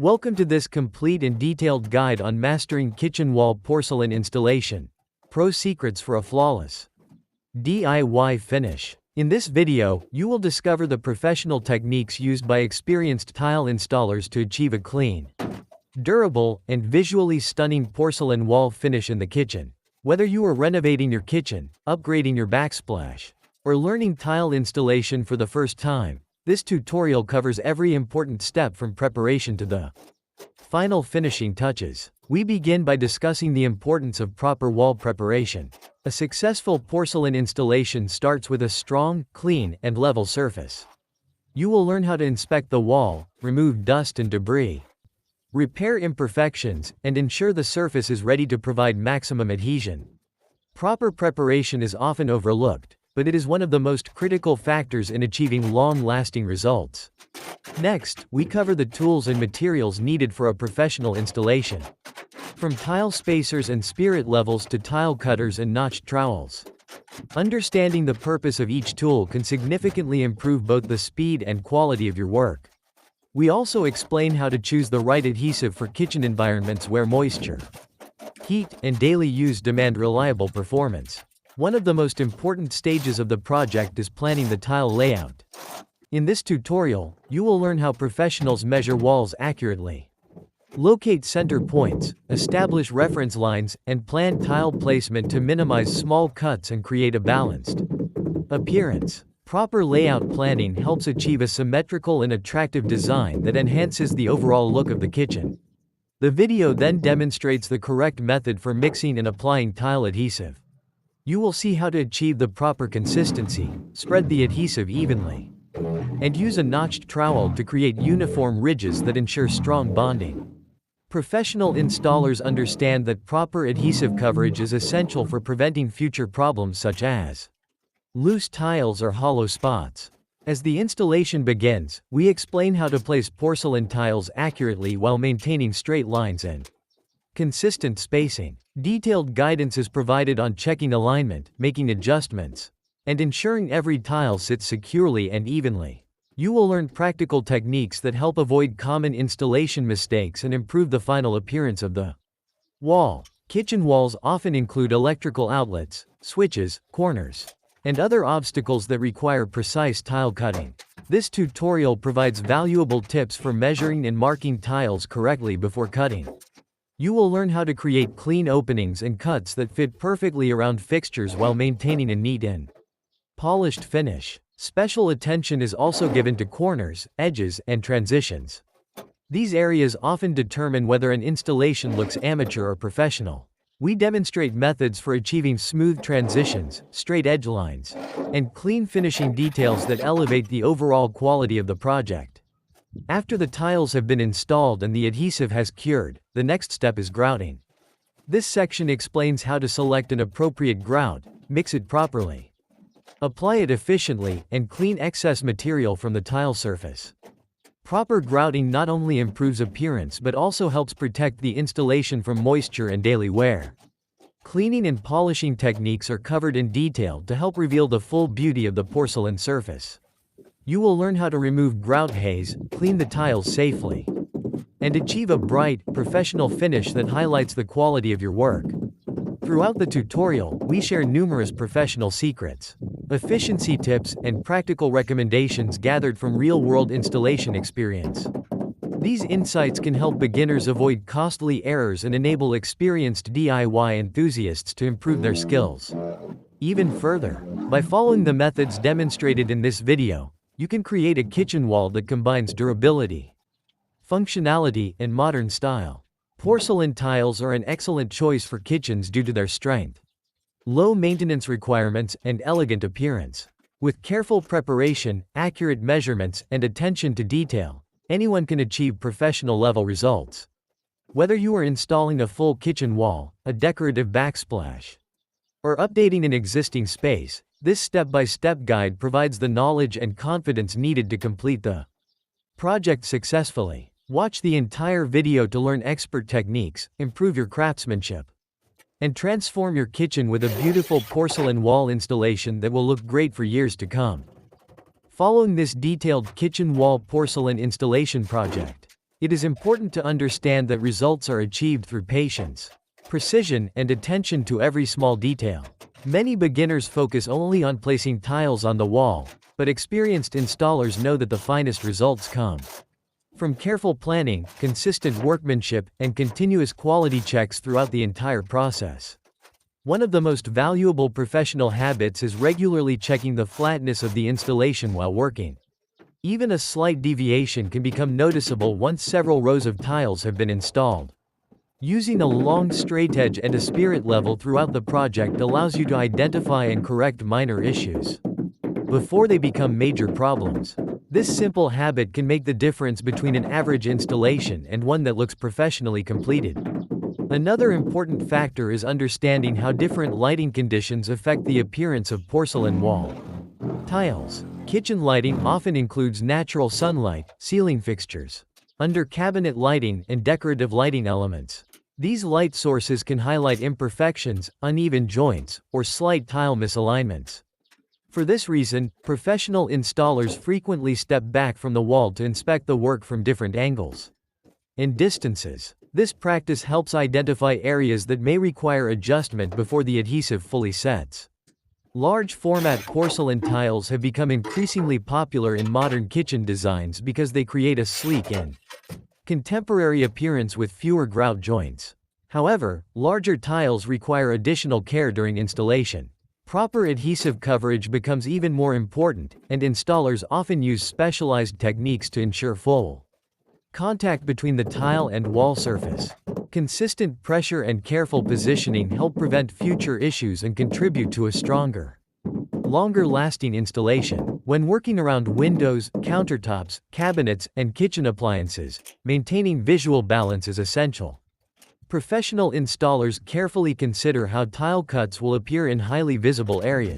Welcome to this complete and detailed guide on mastering kitchen wall porcelain installation. Pro secrets for a flawless DIY finish. In this video, you will discover the professional techniques used by experienced tile installers to achieve a clean, durable, and visually stunning porcelain wall finish in the kitchen. Whether you are renovating your kitchen, upgrading your backsplash, or learning tile installation for the first time, this tutorial covers every important step from preparation to the final finishing touches. We begin by discussing the importance of proper wall preparation. A successful porcelain installation starts with a strong, clean, and level surface. You will learn how to inspect the wall, remove dust and debris, repair imperfections, and ensure the surface is ready to provide maximum adhesion. Proper preparation is often overlooked, but it is one of the most critical factors in achieving long-lasting results. Next, we cover the tools and materials needed for a professional installation. From tile spacers and spirit levels to tile cutters and notched trowels. Understanding the purpose of each tool can significantly improve both the speed and quality of your work. We also explain how to choose the right adhesive for kitchen environments where moisture, heat, and daily use demand reliable performance. One of the most important stages of the project is planning the tile layout. In this tutorial, you will learn how professionals measure walls accurately, locate center points, establish reference lines, and plan tile placement to minimize small cuts and create a balanced appearance. Proper layout planning helps achieve a symmetrical and attractive design that enhances the overall look of the kitchen. The video then demonstrates the correct method for mixing and applying tile adhesive. You will see how to achieve the proper consistency, spread the adhesive evenly, and use a notched trowel to create uniform ridges that ensure strong bonding. Professional installers understand that proper adhesive coverage is essential for preventing future problems such as loose tiles or hollow spots. As the installation begins, we explain how to place porcelain tiles accurately while maintaining straight lines and consistent spacing. Detailed guidance is provided on checking alignment, making adjustments, and ensuring every tile sits securely and evenly. You will learn practical techniques that help avoid common installation mistakes and improve the final appearance of the wall. Kitchen walls often include electrical outlets, switches, corners, and other obstacles that require precise tile cutting. This tutorial provides valuable tips for measuring and marking tiles correctly before cutting. You will learn how to create clean openings and cuts that fit perfectly around fixtures while maintaining a neat and polished finish. Special attention is also given to corners, edges, and transitions. These areas often determine whether an installation looks amateur or professional. We demonstrate methods for achieving smooth transitions, straight edge lines, and clean finishing details that elevate the overall quality of the project. After the tiles have been installed and the adhesive has cured, the next step is grouting. This section explains how to select an appropriate grout, mix it properly, apply it efficiently, and clean excess material from the tile surface. Proper grouting not only improves appearance but also helps protect the installation from moisture and daily wear. Cleaning and polishing techniques are covered in detail to help reveal the full beauty of the porcelain surface. You will learn how to remove grout haze, clean the tiles safely, and achieve a bright, professional finish that highlights the quality of your work. Throughout the tutorial, we share numerous professional secrets, efficiency tips, and practical recommendations gathered from real-world installation experience. These insights can help beginners avoid costly errors and enable experienced DIY enthusiasts to improve their skills even further. By following the methods demonstrated in this video, you can create a kitchen wall that combines durability, functionality, and modern style. Porcelain tiles are an excellent choice for kitchens due to their strength, low maintenance requirements, and elegant appearance. With careful preparation, accurate measurements, and attention to detail, anyone can achieve professional-level results. Whether you are installing a full kitchen wall, a decorative backsplash, or updating an existing space, this step-by-step guide provides the knowledge and confidence needed to complete the project successfully. Watch the entire video to learn expert techniques, improve your craftsmanship, and transform your kitchen with a beautiful porcelain wall installation that will look great for years to come. Following this detailed kitchen wall porcelain installation project, It is important to understand that results are achieved through patience, precision, and attention to every small detail. Many beginners focus only on placing tiles on the wall, but experienced installers know that the finest results come from careful planning, consistent workmanship, and continuous quality checks throughout the entire process. One of the most valuable professional habits is regularly checking the flatness of the installation while working. Even a slight deviation can become noticeable once several rows of tiles have been installed. Using a long straight edge and a spirit level throughout the project allows you to identify and correct minor issues before they become major problems. This simple habit can make the difference between an average installation and one that looks professionally completed. Another important factor is understanding how different lighting conditions affect the appearance of porcelain wall tiles. Kitchen lighting often includes natural sunlight, ceiling fixtures, under cabinet lighting, and decorative lighting elements. These light sources can highlight imperfections, uneven joints, or slight tile misalignments. For this reason, professional installers frequently step back from the wall to inspect the work from different angles and distances. This practice helps identify areas that may require adjustment before the adhesive fully sets. Large format porcelain tiles have become increasingly popular in modern kitchen designs because they create a sleek and contemporary appearance with fewer grout joints. However, larger tiles require additional care during installation. Proper adhesive coverage becomes even more important, and installers often use specialized techniques to ensure full contact between the tile and wall surface. Consistent pressure and careful positioning help prevent future issues and contribute to a stronger, longer-lasting installation. When working around windows, countertops, cabinets, and kitchen appliances, maintaining visual balance is essential. Professional installers carefully consider how tile cuts will appear in highly visible areas.